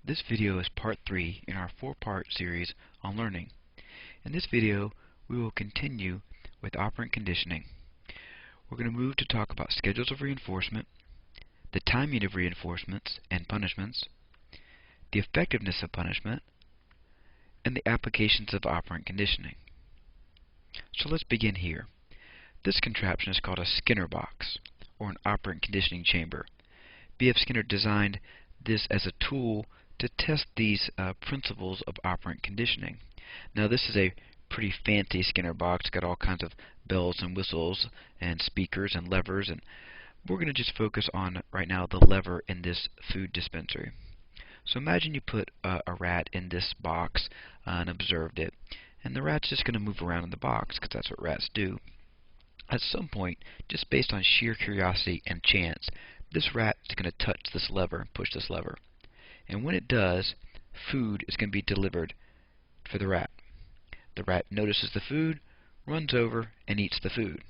This video is part 3 in our 4-part series on learning. In this video, we will continue with operant conditioning. We're going to move to talk about schedules of reinforcement, the timing of reinforcements and punishments, the effectiveness of punishment, and the applications of operant conditioning. So let's begin here. This contraption is called a Skinner box, or an operant conditioning chamber. B.F. Skinner designed this as a tool to test these principles of operant conditioning. Now this is a pretty fancy Skinner box, got all kinds of bells and whistles and speakers and levers, and we're going to just focus on right now the lever in this food dispensary. So imagine you put a rat in this box and observed it, and the rat's just going to move around in the box because that's what rats do. At some point, just based on sheer curiosity and chance, this rat is going to touch this lever and push this lever. And when it does, food is going to be delivered for the rat. The rat notices the food, runs over, and eats the food.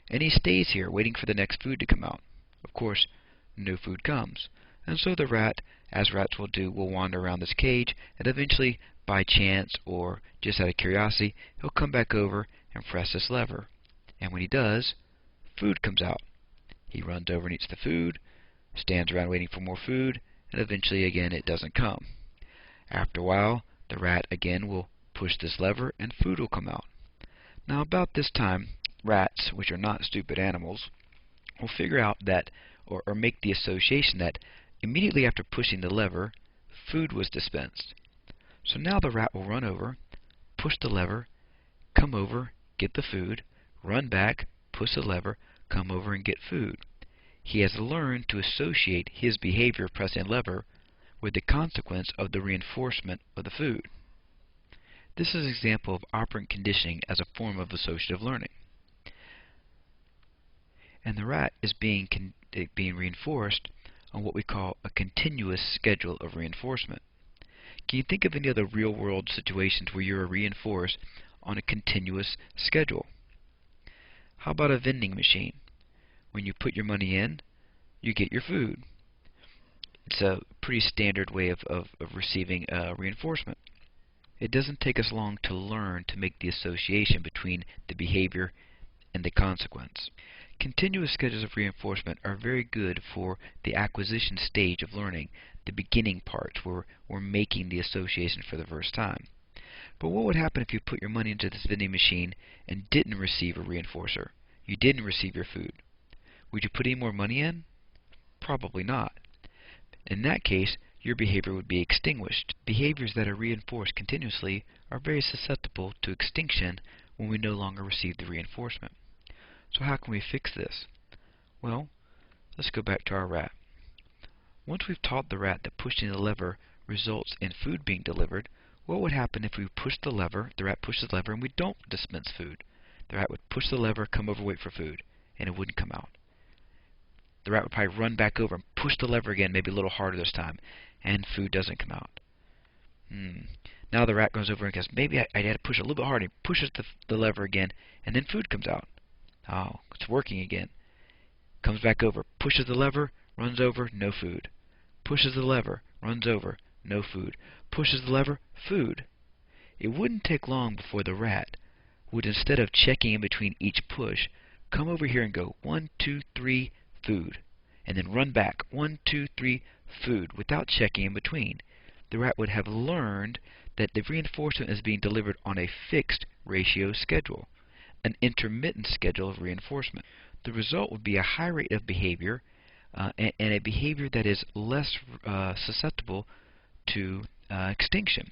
And he stays here waiting for the next food to come out. Of course, no food comes. And so the rat, as rats will do, will wander around this cage, and eventually, by chance or just out of curiosity, he'll come back over and press this lever. And when he does, food comes out. He runs over and eats the food, stands around waiting for more food, and eventually again it doesn't come. After a while, the rat again will push this lever and food will come out. Now about this time, rats, which are not stupid animals, will figure out that, or make the association that immediately after pushing the lever, food was dispensed. So now the rat will run over, push the lever, come over, get the food, run back, push the lever, come over and get food. He has learned to associate his behavior pressing a lever with the consequence of the reinforcement of the food. This is an example of operant conditioning as a form of associative learning. And the rat is being reinforced on what we call a continuous schedule of reinforcement. Can you think of any other real-world situations where you are reinforced on a continuous schedule? How about a vending machine? When you put your money in, you get your food. It's a pretty standard way of receiving reinforcement. It doesn't take us long to learn to make the association between the behavior and the consequence. Continuous schedules of reinforcement are very good for the acquisition stage of learning, the beginning part where we're making the association for the first time. But what would happen if you put your money into this vending machine and didn't receive a reinforcer? You didn't receive your food. Would you put any more money in? Probably not. In that case, your behavior would be extinguished. Behaviors that are reinforced continuously are very susceptible to extinction when we no longer receive the reinforcement. So how can we fix this? Well, let's go back to our rat. Once we've taught the rat that pushing the lever results in food being delivered, what would happen if we push the lever, the rat pushes the lever, and we don't dispense food? The rat would push the lever, come over, wait for food, and it wouldn't come out. The rat would probably run back over and push the lever again, maybe a little harder this time, and food doesn't come out. Now the rat goes over and goes, maybe I had to push a little bit harder. He pushes the lever again, and then food comes out. Oh, it's working again. Comes back over, pushes the lever, runs over, no food. Pushes the lever, runs over, no food. Pushes the lever, food. It wouldn't take long before the rat would, instead of checking in between each push, come over here and go 1, 2, 3, food, and then run back 1, 2, 3, food, without checking in between. The rat would have learned that the reinforcement is being delivered on a fixed ratio schedule, an intermittent schedule of reinforcement. The result would be a high rate of behavior and a behavior that is less susceptible to extinction.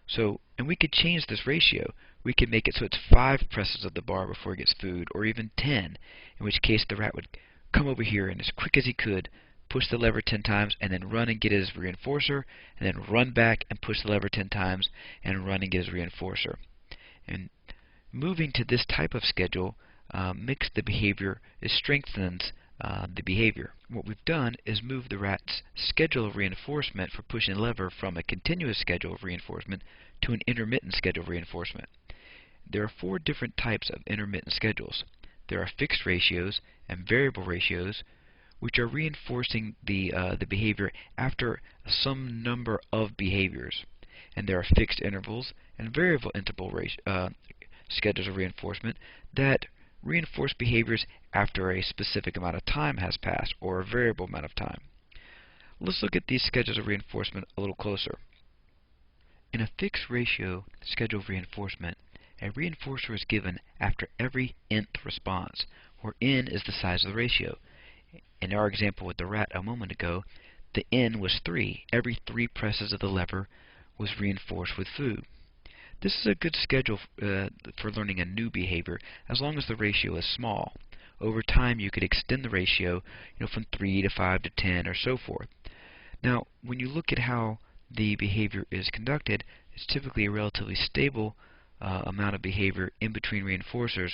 So, and we could change this ratio. We could make it so it's 5 presses of the bar before it gets food, or even 10, in which case the rat would come over here and as quick as he could push the lever 10 times and then run and get his reinforcer, and then run back and push the lever 10 times and run and get his reinforcer. And moving to this type of schedule makes the behavior, it strengthens the behavior. What we've done is move the rat's schedule of reinforcement for pushing the lever from a continuous schedule of reinforcement to an intermittent schedule of reinforcement. There are 4 different types of intermittent schedules. There are fixed ratios and variable ratios, which are reinforcing the behavior after some number of behaviors. And there are fixed intervals and variable interval schedules of reinforcement that reinforce behaviors after a specific amount of time has passed, or a variable amount of time. Let's look at these schedules of reinforcement a little closer. In a fixed ratio schedule of reinforcement, a reinforcer is given after every nth response, where n is the size of the ratio. In our example with the rat a moment ago, the n was 3. Every 3 presses of the lever was reinforced with food. This is a good schedule for learning a new behavior, as long as the ratio is small. Over time, you could extend the ratio, from 3 to 5 to 10 or so forth. Now, when you look at how the behavior is conducted, it's typically a relatively stable amount of behavior in between reinforcers,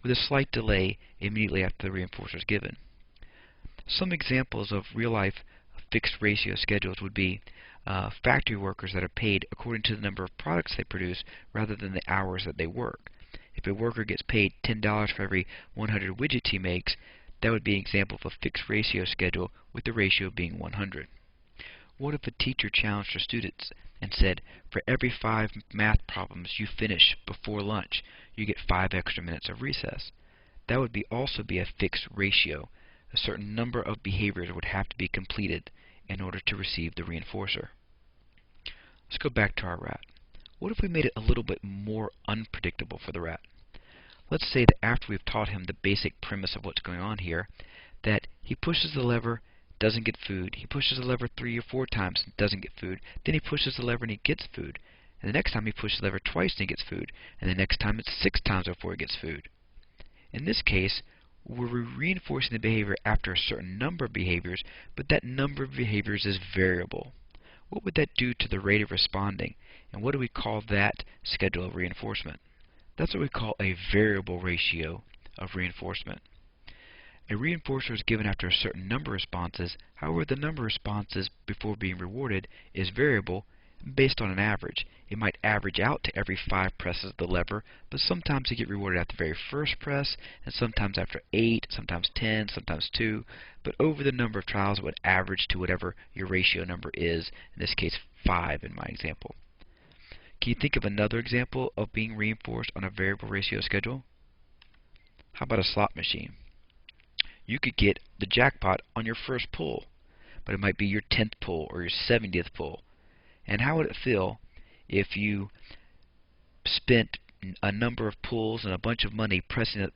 with a slight delay immediately after the reinforcer is given. Some examples of real-life fixed ratio schedules would be factory workers that are paid according to the number of products they produce rather than the hours that they work. If a worker gets paid $10 for every 100 widgets he makes, that would be an example of a fixed ratio schedule with the ratio being 100. What if a teacher challenged her students and said, for every 5 math problems you finish before lunch, you get 5 extra minutes of recess? That would also be a fixed ratio. A certain number of behaviors would have to be completed in order to receive the reinforcer. Let's go back to our rat. What if we made it a little bit more unpredictable for the rat? Let's say that after we've taught him the basic premise of what's going on here, that he pushes the lever, doesn't get food. He pushes the lever 3 or 4 times and doesn't get food. Then he pushes the lever and he gets food. And the next time he pushes the lever twice and he gets food. And the next time it's 6 times before he gets food. In this case, we're reinforcing the behavior after a certain number of behaviors, but that number of behaviors is variable. What would that do to the rate of responding? And what do we call that schedule of reinforcement? That's what we call a variable ratio of reinforcement. A reinforcer is given after a certain number of responses. However, the number of responses before being rewarded is variable based on an average. It might average out to every 5 presses of the lever, but sometimes you get rewarded at the very first press, and sometimes after 8, sometimes 10, sometimes 2. But over the number of trials, it would average to whatever your ratio number is, in this case 5 in my example. Can you think of another example of being reinforced on a variable ratio schedule? How about a slot machine? You could get the jackpot on your first pull, but it might be your 10th pull or your 70th pull. And how would it feel if you spent a number of pulls and a bunch of money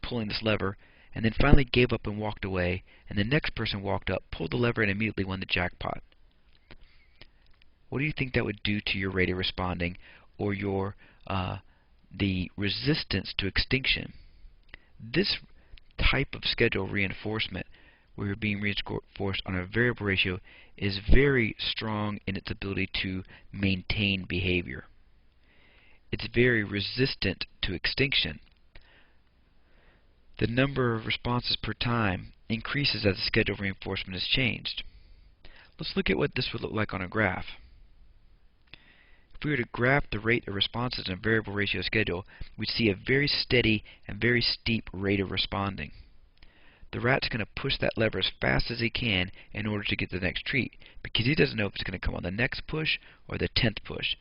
pulling this lever, and then finally gave up and walked away, and the next person walked up, pulled the lever, and immediately won the jackpot? What do you think that would do to your rate of responding, or your the resistance to extinction? This type of schedule reinforcement, where you're being reinforced on a variable ratio, is very strong in its ability to maintain behavior. It's very resistant to extinction. The number of responses per time increases as the schedule of reinforcement is changed. Let's look at what this would look like on a graph. If we were to graph the rate of responses in a variable ratio schedule, we'd see a very steady and very steep rate of responding. The rat's going to push that lever as fast as he can in order to get the next treat, because he doesn't know if it's going to come on the next push or the 10th push.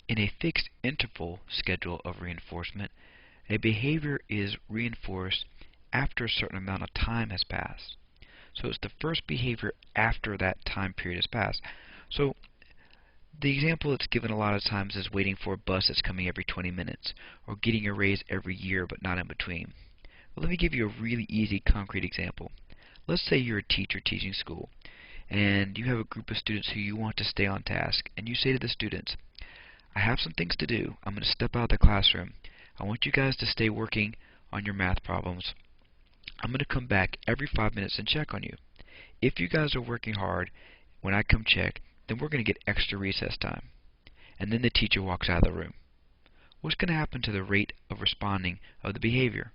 In a fixed interval schedule of reinforcement, a behavior is reinforced after a certain amount of time has passed. So it's the first behavior after that time period has passed. So the example that's given a lot of times is waiting for a bus that's coming every 20 minutes, or getting a raise every year but not in between. Well, let me give you a really easy, concrete example. Let's say you're a teacher teaching school, and you have a group of students who you want to stay on task, and you say to the students, I have some things to do. I'm going to step out of the classroom. I want you guys to stay working on your math problems. I'm going to come back every 5 minutes and check on you. If you guys are working hard, when I come check, then we're going to get extra recess time. And then the teacher walks out of the room. What's going to happen to the rate of responding of the behavior?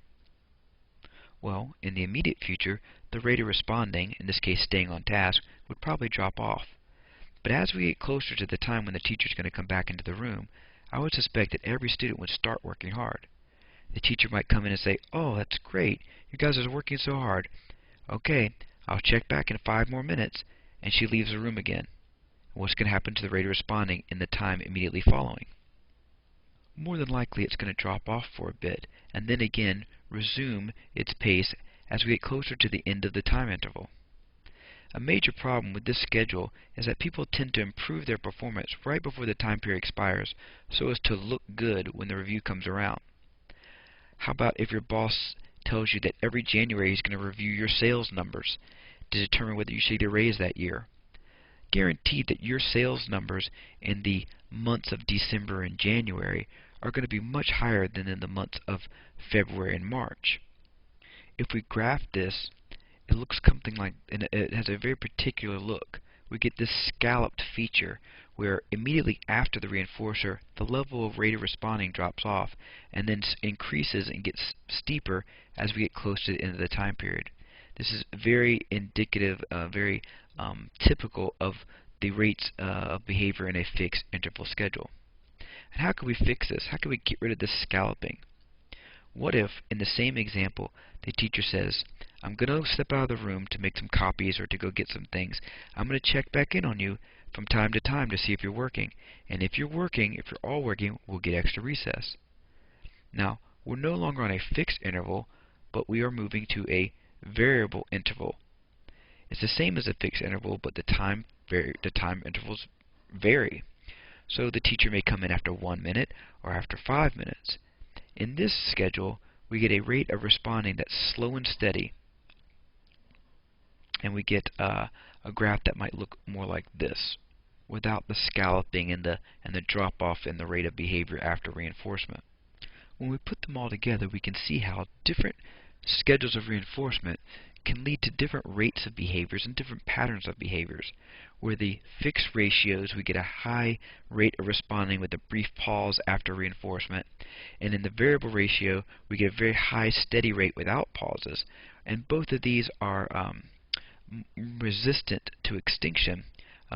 Well, in the immediate future, the rate of responding, in this case staying on task, would probably drop off. But as we get closer to the time when the teacher's going to come back into the room, I would suspect that every student would start working hard. The teacher might come in and say, oh, that's great. You guys are working so hard. Okay, I'll check back in 5 more minutes, and she leaves the room again. What's going to happen to the rate of responding in the time immediately following? More than likely it's going to drop off for a bit, and then again resume its pace as we get closer to the end of the time interval. A major problem with this schedule is that people tend to improve their performance right before the time period expires so as to look good when the review comes around. How about if your boss tells you that every January he's going to review your sales numbers to determine whether you should get a raise that year? Guaranteed that your sales numbers in the months of December and January are going to be much higher than in the months of February and March. If we graph this, it looks something like, and it has a very particular look. We get this scalloped feature where immediately after the reinforcer, the level of rate of responding drops off and then increases and gets steeper as we get close to the end of the time period. This is very indicative, very typical of the rates of behavior in a fixed interval schedule. And how can we fix this? How can we get rid of this scalloping? What if, in the same example, the teacher says, I'm going to step out of the room to make some copies or to go get some things. I'm going to check back in on you from time to time to see if you're working. And if you're working, if you're all working, we'll get extra recess. Now, we're no longer on a fixed interval, but we are moving to a variable interval. It's the same as a fixed interval, but the time intervals vary. So the teacher may come in after 1 minute or after 5 minutes. In this schedule, we get a rate of responding that's slow and steady, and we get a graph that might look more like this, without the scalloping and the drop-off in the rate of behavior after reinforcement. When we put them all together, we can see how different schedules of reinforcement can lead to different rates of behaviors and different patterns of behaviors. Where the fixed ratios, we get a high rate of responding with a brief pause after reinforcement, and in the variable ratio, we get a very high steady rate without pauses. And both of these are resistant to extinction,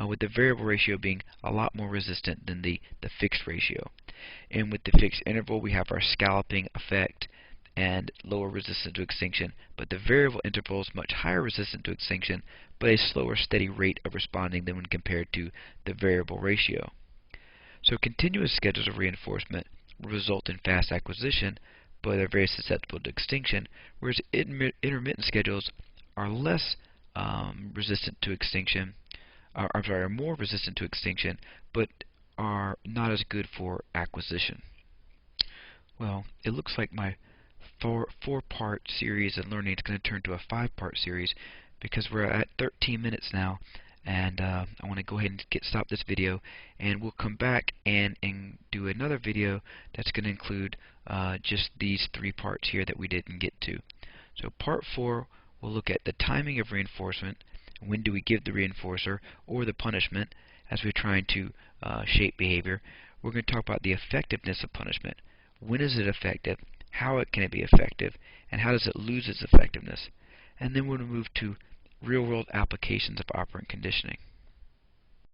with the variable ratio being a lot more resistant than the fixed ratio. And with the fixed interval, we have our scalloping effect and lower resistance to extinction, but the variable interval is much higher resistance to extinction, but a slower steady rate of responding than when compared to the variable ratio. So continuous schedules of reinforcement will result in fast acquisition, but are very susceptible to extinction, whereas intermittent schedules are less resistant to extinction, are more resistant to extinction, but are not as good for acquisition. Well, it looks like my four-part series of learning is going to turn to a 5-part series because we're at 13 minutes now, and I want to go ahead and stop this video, and we'll come back and do another video that's going to include just these 3 parts here that we didn't get to. So part 4 will look at the timing of reinforcement. When do we give the reinforcer or the punishment as we're trying to shape behavior? We're going to talk about the effectiveness of punishment. When is it effective? How can it be effective? And how does it lose its effectiveness? And then we're going to move to real-world applications of operant conditioning.